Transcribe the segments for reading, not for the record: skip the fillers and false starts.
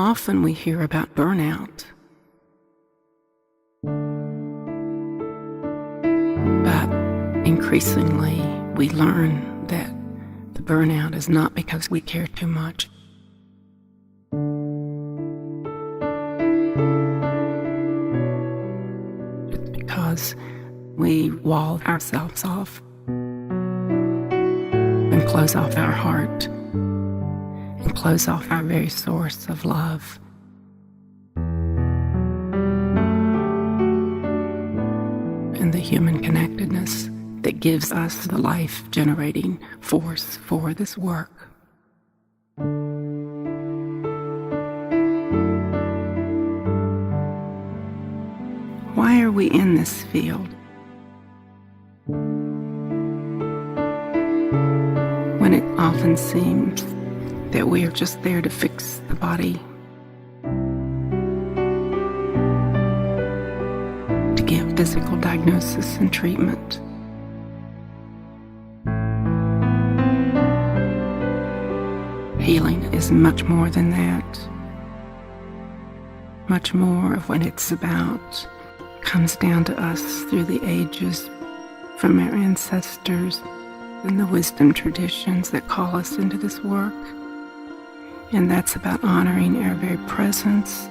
often we hear about burnout, but increasingly we learn that the burnout is not because we care too much. It's because we wall ourselves off and close off our heart and close off our very source of love. And the human connectedness that gives us the life-generating force for this work. Why are we in this field? When it often seems that we are just there to fix the body, to give physical diagnosis and treatment. Healing is much more than that. Much more of what it's about comes down to us through the ages, from our ancestors and the wisdom traditions that call us into this work. And that's about honoring our very presence,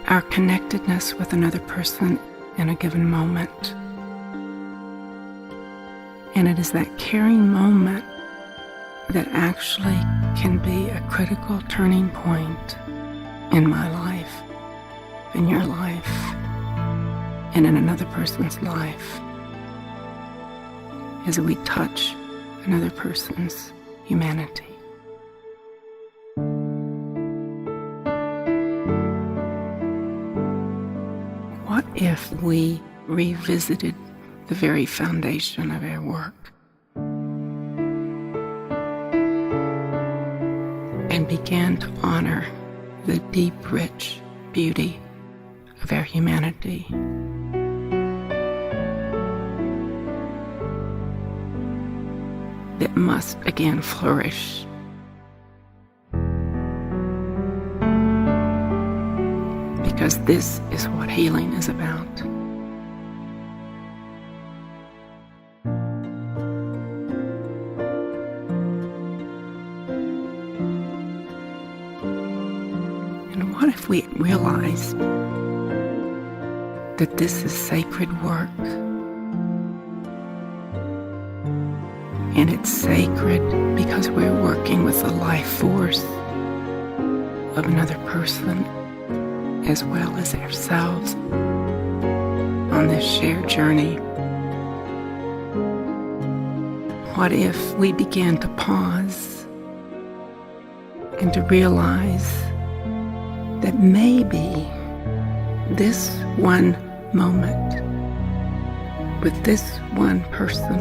our connectedness with another person in a given moment. And it is that caring moment that actually can be a critical turning point in my life, in your life, and in another person's life, as we touch another person's humanity. What if we revisited the very foundation of our work and began to honor the deep, rich beauty of our humanity? That must again flourish. Because this is what healing is about. And what if we realized that this is sacred work? And it's sacred because we're working with the life force of another person as well as ourselves on this shared journey. What if we began to pause and to realize that maybe this one moment with this one person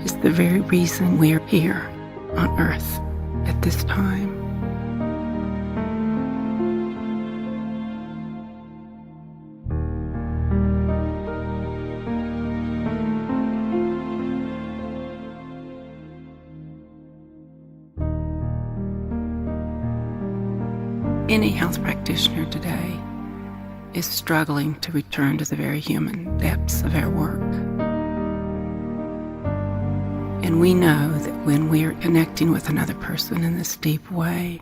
is the very reason we're here on Earth at this time. Any health practitioner today is struggling to return to the very human depths of our work. And we know that when we are connecting with another person in this deep way,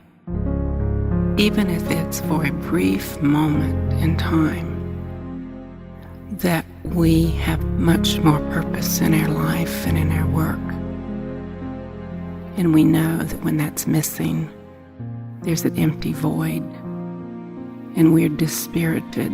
even if it's for a brief moment in time, that we have much more purpose in our life and in our work. And we know that when that's missing, there's an empty void, and we're dispirited.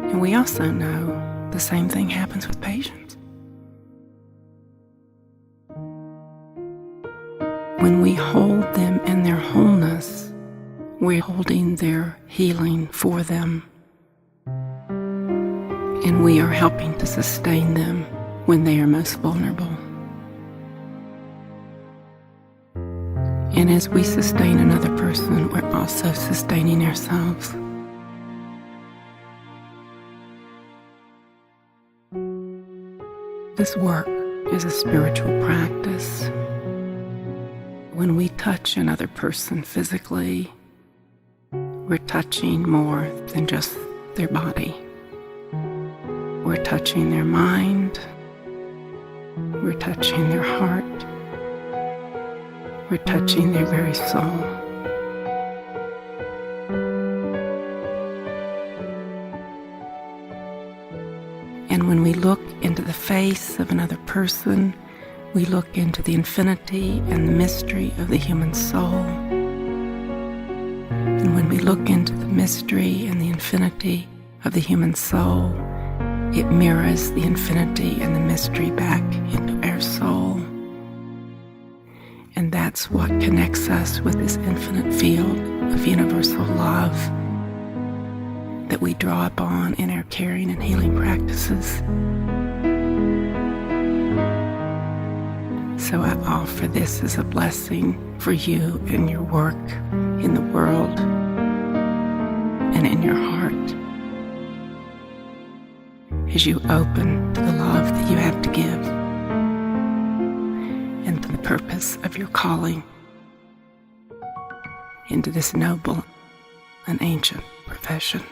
And we also know the same thing happens with patients. When we hold them in their wholeness, we're holding their healing for them. And we are helping to sustain them when they are most vulnerable. And as we sustain another person, we're also sustaining ourselves. This work is a spiritual practice. When we touch another person physically, we're touching more than just their body. We're touching their mind. We're touching their heart. We're touching their very soul. And when we look into the face of another person, we look into the infinity and the mystery of the human soul. And when we look into the mystery and the infinity of the human soul, it mirrors the infinity and the mystery back into our soul. And that's what connects us with this infinite field of universal love that we draw upon in our caring and healing practices. So I offer this as a blessing for you and your work in the world and in your heart as you open to the love that you have to give and to the purpose of your calling into this noble and ancient profession.